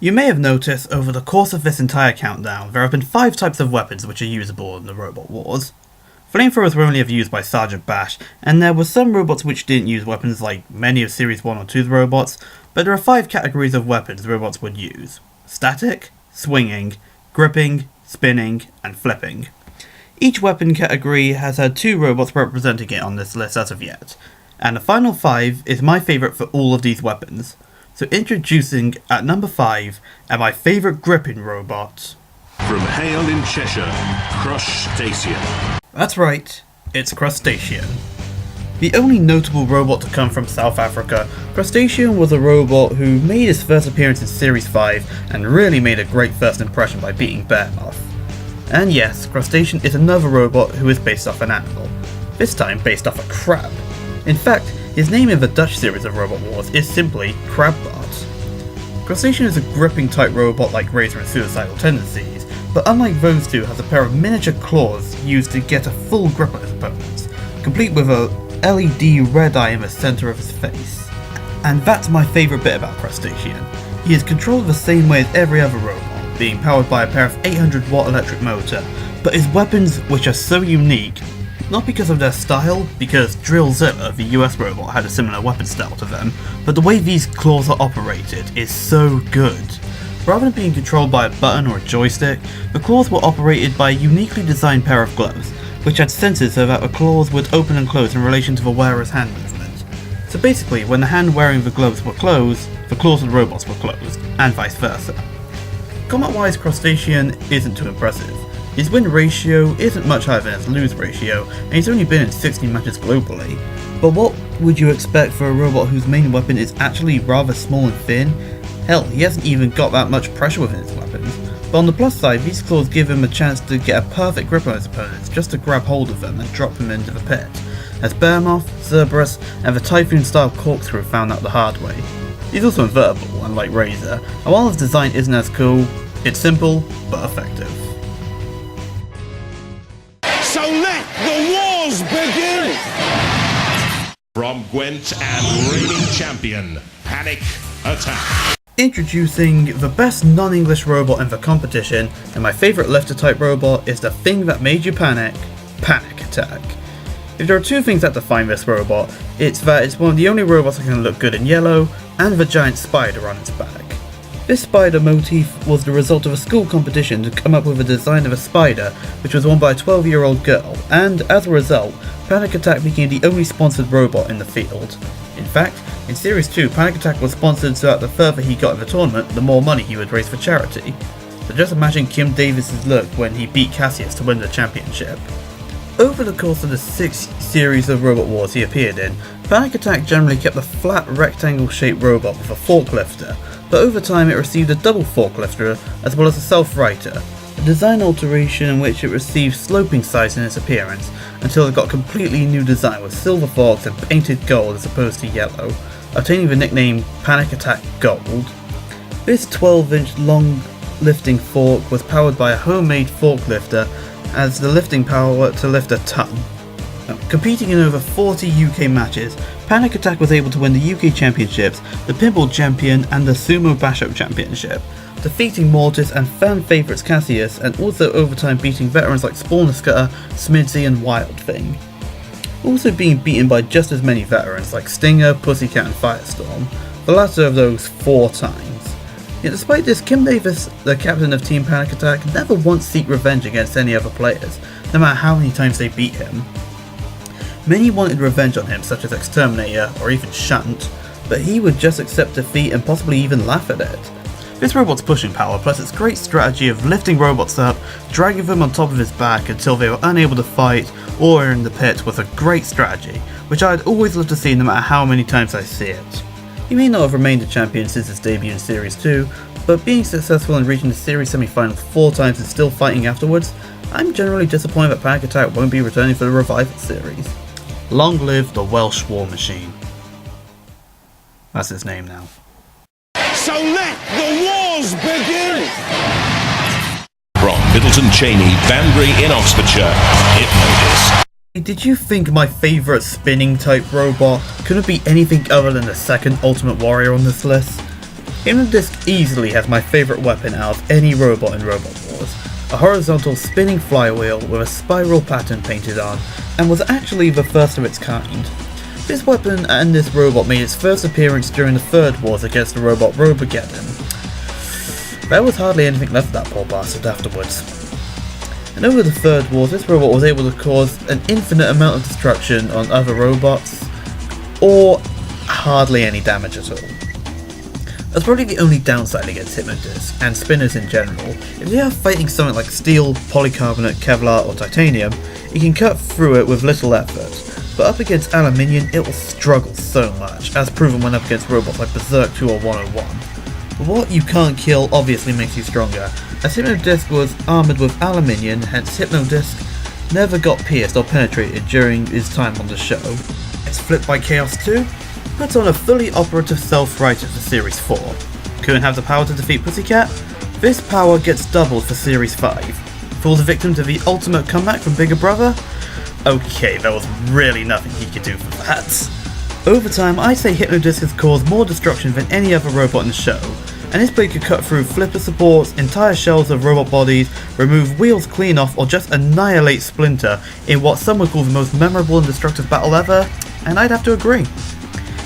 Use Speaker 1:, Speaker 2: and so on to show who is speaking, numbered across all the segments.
Speaker 1: You may have noticed over the course of this entire countdown, there have been 5 types of weapons which are usable in the Robot Wars. Flamethrowers were only ever used by Sergeant Bash, and there were some robots which didn't use weapons like many of Series 1 or 2's robots, but there are 5 categories of weapons robots would use: static, swinging, gripping, spinning, and flipping. Each weapon category has had 2 robots representing it on this list as of yet, and the final 5 is my favourite for all of these weapons. So introducing at number 5, and my favourite gripping robot.
Speaker 2: From Hale in Cheshire, Crustacean.
Speaker 1: That's right, it's Crustacean. The only notable robot to come from South Africa, Crustacean was a robot who made his first appearance in Series 5 and really made a great first impression by beating Behemoth. And yes, Crustacean is another robot who is based off an animal, this time based off a crab. In fact, his name in the Dutch series of Robot Wars is simply Crabbart. Crustacean is a gripping type robot like Razor and Suicidal Tendencies, but unlike those two has a pair of miniature claws used to get a full grip on his opponents, complete with a LED red eye in the centre of his face. And that's my favourite bit about Crustacean. He is controlled the same way as every other robot, being powered by a pair of 800 watt electric motor, but his weapons, which are so unique, not because of their style, because Drillzilla, the US robot, had a similar weapon style to them, but the way these claws are operated is so good. Rather than being controlled by a button or a joystick, the claws were operated by a uniquely designed pair of gloves, which had sensors so that the claws would open and close in relation to the wearer's hand movement. So basically, when the hand wearing the gloves were closed, the claws of the robots were closed, and vice versa. Combat-wise, Crustacean isn't too impressive. His win ratio isn't much higher than his lose ratio, and he's only been in 60 matches globally. But what would you expect for a robot whose main weapon is actually rather small and thin? Hell, he hasn't even got that much pressure within his weapons. But on the plus side, these claws give him a chance to get a perfect grip on his opponents just to grab hold of them and drop them into the pit, as Behemoth, Cerberus, and the Typhoon-style Corkscrew found out the hard way. He's also invertible, unlike Razor, and while his design isn't as cool, it's simple but effective.
Speaker 3: So let the wars begin!
Speaker 2: From Gwent and reigning champion, Panic Attack.
Speaker 1: Introducing the best non-English robot in the competition, and my favourite lifter type robot is the thing that made you panic, Panic Attack. If there are 2 things that define this robot, it's that it's one of the only robots that can look good in yellow, and the giant spider on its back. This spider motif was the result of a school competition to come up with a design of a spider which was won by a 12-year-old girl, and as a result, Panic Attack became the only sponsored robot in the field. In fact, in Series 2, Panic Attack was sponsored so that the further he got in the tournament, the more money he would raise for charity. So just imagine Kim Davis's look when he beat Cassius to win the championship. Over the course of the 6 series of Robot Wars he appeared in, Panic Attack generally kept a flat rectangle-shaped robot with a forklifter, but over time it received a double forklifter as well as a self-righter, a design alteration in which it received sloping sides in its appearance until it got a completely new design with silver forks and painted gold as opposed to yellow, obtaining the nickname Panic Attack Gold. This 12-inch long lifting fork was powered by a homemade forklifter as the lifting power to lift a ton. Competing in over 40 UK matches, Panic Attack was able to win the UK Championships, the Pinball Champion and the Sumo Basho Championship, defeating Mortis and fan favourites Cassius, and also over time beating veterans like Spawner Scutter, Smidsy and Wild Thing. Also being beaten by just as many veterans like Stinger, Pussycat and Firestorm, the latter of those 4 times. Yet despite this, Kim Davis, the captain of Team Panic Attack, never once seeked revenge against any other players, no matter how many times they beat him. Many wanted revenge on him, such as Exterminator or even Shunt, but he would just accept defeat and possibly even laugh at it. This robot's pushing power, plus its great strategy of lifting robots up, dragging them on top of his back until they were unable to fight or in the pit, was a great strategy, which I'd always love to see no matter how many times I see it. He may not have remained a champion since his debut in Series 2, but being successful in reaching the series semi-finals 4 times and still fighting afterwards, I'm generally disappointed that Panic Attack won't be returning for the Revival series. Long live the Welsh War Machine. That's his name now.
Speaker 3: So let the wars begin!
Speaker 2: From Middleton Cheney, Banbury in Oxfordshire, Hypno-disc.
Speaker 1: Did you think my favourite spinning type robot couldn't be anything other than the second Ultimate Warrior on this list? Hypno-disc easily has my favourite weapon out of any robot in Robot Wars. A horizontal spinning flywheel with a spiral pattern painted on, and was actually the first of its kind. This weapon and this robot made its first appearance during the Third Wars against the robot Robogeddon. There was hardly anything left of that poor bastard afterwards. And over the Third Wars, this robot was able to cause an infinite amount of destruction on other robots, or hardly any damage at all. That's probably the only downside against Hypno-disc, and spinners in general. If you are fighting something like steel, polycarbonate, Kevlar or titanium, you can cut through it with little effort, but up against aluminium it will struggle so much, as proven when up against robots like Berserk 2 or 101. But what you can't kill obviously makes you stronger, as Hypno-disc was armoured with aluminium, hence Hypno-disc never got pierced or penetrated during his time on the show. It's flipped by Chaos 2, puts on a fully operative self-righted for Series 4. Couldn't have the power to defeat Pussycat? This power gets doubled for Series 5. Falls a victim to the ultimate comeback from Bigger Brother? Okay, there was really nothing he could do for that. Over time, I'd say Hypno-disc has caused more destruction than any other robot in the show, and his blade could cut through flipper supports, entire shells of robot bodies, remove wheels clean off, or just annihilate Splinter in what some would call the most memorable and destructive battle ever, and I'd have to agree.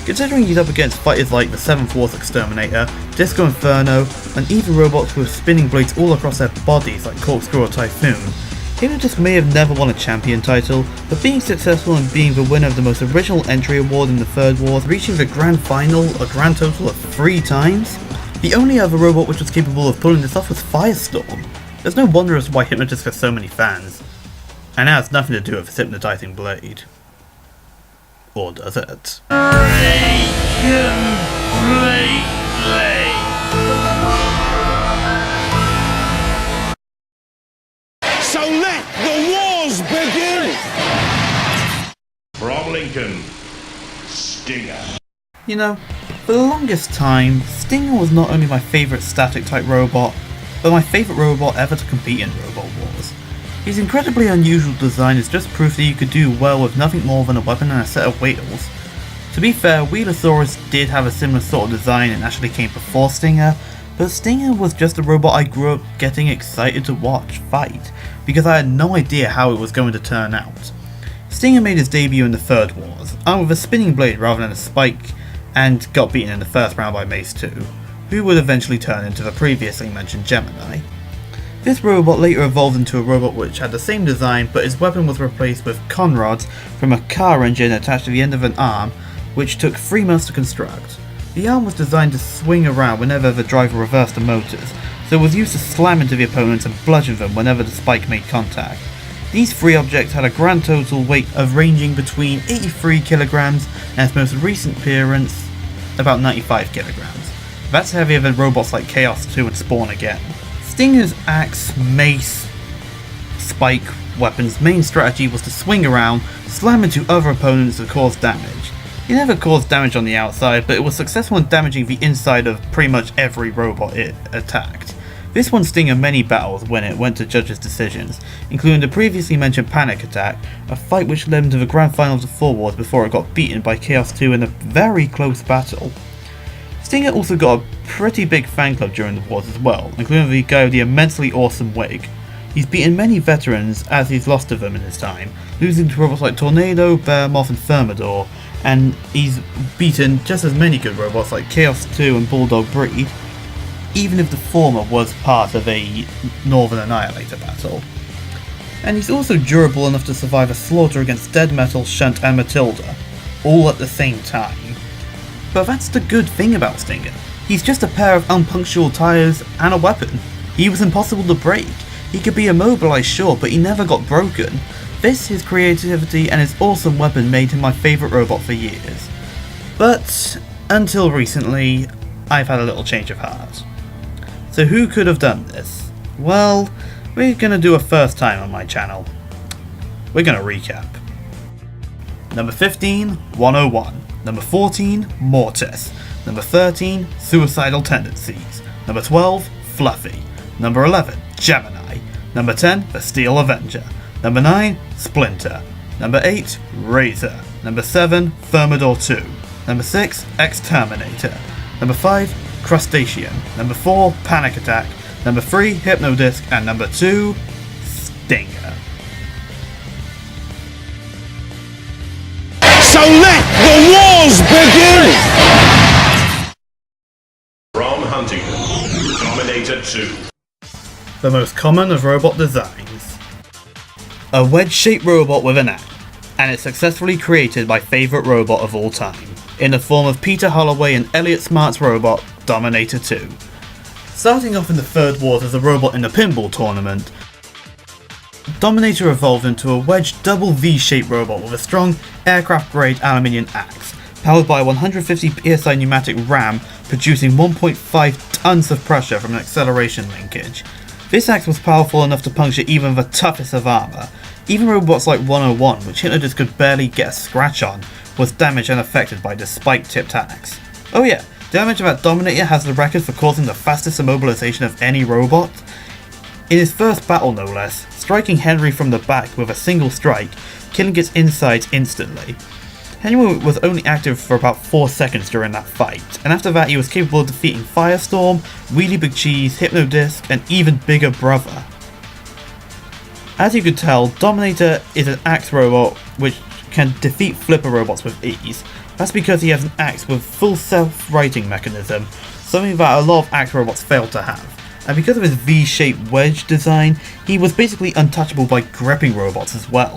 Speaker 1: Considering he's up against fighters like the 7th Wars Exterminator, Disco Inferno, and even robots with spinning blades all across their bodies like Corkscrew or Typhoon, Hypno-disc may have never won a champion title, but being successful and being the winner of the most original entry award in the Third Wars, reaching the grand final a grand total of 3 times. The only other robot which was capable of pulling this off was Firestorm. There's no wonder as to why Hypno-disc has so many fans. And that has nothing to do with his hypnotizing blade. Or does it?
Speaker 3: So let the wars begin!
Speaker 2: From Lincoln, Stinger.
Speaker 1: You know, for the longest time, Stinger was not only my favourite static type robot, but my favourite robot ever to compete in Robot Wars. His incredibly unusual design is just proof that you could do well with nothing more than a weapon and a set of wheels. To be fair, Wheelosaurus did have a similar sort of design and actually came before Stinger, but Stinger was just a robot I grew up getting excited to watch fight, because I had no idea how it was going to turn out. Stinger made his debut in the Third Wars, armed with a spinning blade rather than a spike, and got beaten in the first round by Mace 2, who would eventually turn into the previously mentioned Gemini. This robot later evolved into a robot which had the same design, but his weapon was replaced with conrods from a car engine attached to the end of an arm, which took 3 months to construct. The arm was designed to swing around whenever the driver reversed the motors, so it was used to slam into the opponents and bludgeon them whenever the spike made contact. These 3 objects had a grand total weight of ranging between 83 kilograms and its most recent appearance about 95 kilograms. That's heavier than robots like Chaos 2 and Spawn again. Stinger's axe, mace, spike weapon's main strategy was to swing around, slam into other opponents and cause damage. He never caused damage on the outside, but it was successful in damaging the inside of pretty much every robot it attacked. This won Stinger many battles when it went to judges' decisions, including the previously mentioned Panic Attack, a fight which led him to the grand final of the 4 Wars before it got beaten by Chaos 2 in a very close battle. Stinger also got a pretty big fan club during the wars as well, including the guy with the immensely awesome wig. He's beaten many veterans as he's lost to them in his time, losing to robots like Tornado, Behemoth and Thermidor, and he's beaten just as many good robots like Chaos 2 and Bulldog Breed, even if the former was part of a Northern Annihilator battle. And he's also durable enough to survive a slaughter against Dead Metal, Shunt and Matilda, all at the same time. But that's the good thing about Stinger. He's just a pair of unpunctual tyres and a weapon. He was impossible to break. He could be immobilized, sure, but he never got broken. This, his creativity and his awesome weapon made him my favourite robot for years. But, until recently, I've had a little change of heart. So who could have done this? Well, we're gonna do a first time on my channel. We're gonna recap. Number 15, 101. Number 14, Mortis. Number 13, Suicidal Tendencies. Number 12, Fluffy. Number 11, Gemini. Number 10, The Steel Avenger. Number 9, Splinter. Number 8, Razor. Number 7, Thermidor 2. Number 6, Exterminator. Number 5, Crustacean. Number 4, Panic Attack. Number 3, Hypno-disc. And number 2, Stinger.
Speaker 3: So let the wars begin!
Speaker 2: From Huntington, Dominator 2.
Speaker 1: The most common of robot designs. A wedge-shaped robot with an axe, and it's successfully created my favourite robot of all time, in the form of Peter Holloway and Elliot Smart's robot, Dominator 2. Starting off in the Third Wars as a robot in the pinball tournament, Dominator evolved into a wedged double V-shaped robot with a strong aircraft-grade aluminium axe, powered by a 150 psi pneumatic ram producing 1.5 tons of pressure from an acceleration linkage. This axe was powerful enough to puncture even the toughest of armour. Even robots like 101, which hypno-disc could barely get a scratch on, was damaged and affected by the spike-tipped axe. Oh yeah, did I mention that Dominator has the record for causing the fastest immobilization of any robot? In his first battle no less, striking Henry from the back with a single strike, killing its insides instantly. Henry was only active for about 4 seconds during that fight, and after that he was capable of defeating Firestorm, Wheelie Big Cheese, Hypno-disc, and even Bigger Brother. As you could tell, Dominator is an axe robot which can defeat flipper robots with ease. That's because he has an axe with full self-righting mechanism, something that a lot of axe robots fail to have. And because of his V-shaped wedge design, he was basically untouchable by gripping robots as well.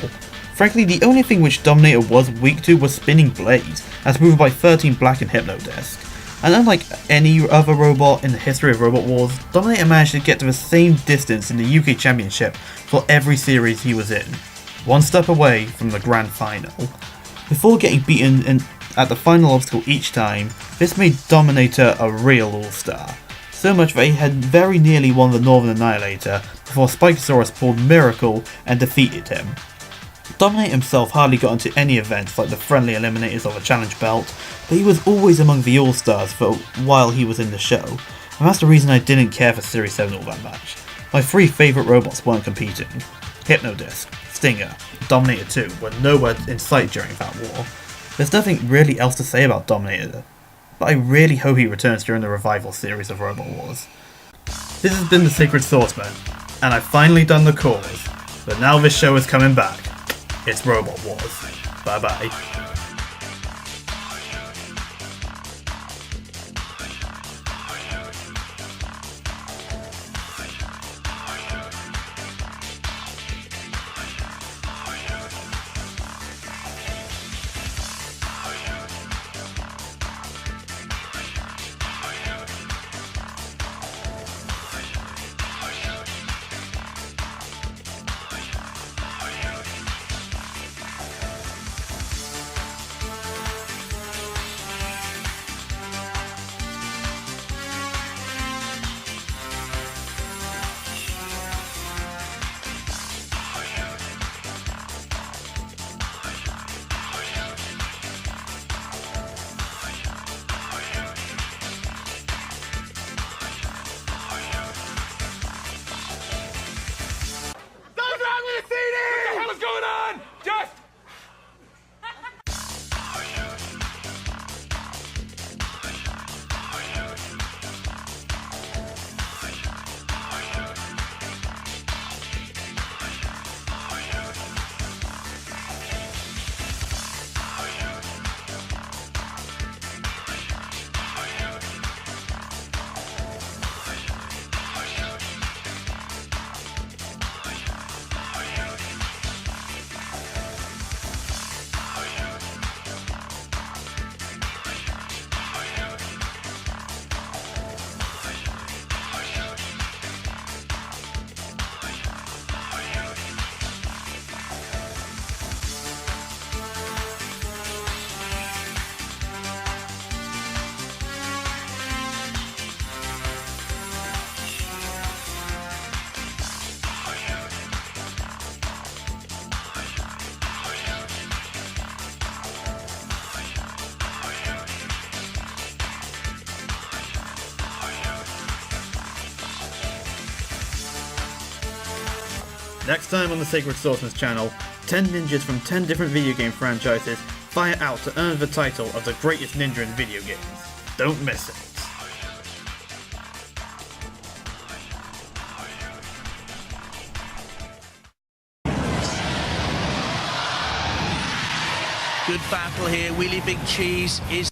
Speaker 1: Frankly, the only thing which Dominator was weak to was spinning blades, as proven by 13 Black and Hypno-disc. And unlike any other robot in the history of Robot Wars, Dominator managed to get to the same distance in the UK Championship for every series he was in, one step away from the grand final. Before getting beaten at the final obstacle each time, this made Dominator a real all-star. So much that he had very nearly won the Northern Annihilator before Spikosaurus pulled Miracle and defeated him. Dominator himself hardly got into any events like the friendly eliminators or the challenge belt, but he was always among the all-stars for while he was in the show, and that's the reason I didn't care for Series 7 all that much. My 3 favourite robots weren't competing. Hypno-disc, Stinger, Dominator 2 were nowhere in sight during that war. There's nothing really else to say about Dominator, but I really hope he returns during the revival series of Robot Wars. This has been the Sacred Swordsman, and I've finally done the cause, but now this show is coming back. It's Robot Wars. Bye bye. Next time on the Sacred Swordsman's channel, 10 ninjas from 10 different video game franchises fight out to earn the title of the greatest ninja in video games. Don't miss it.
Speaker 4: Good battle here. Wheelie Big Cheese is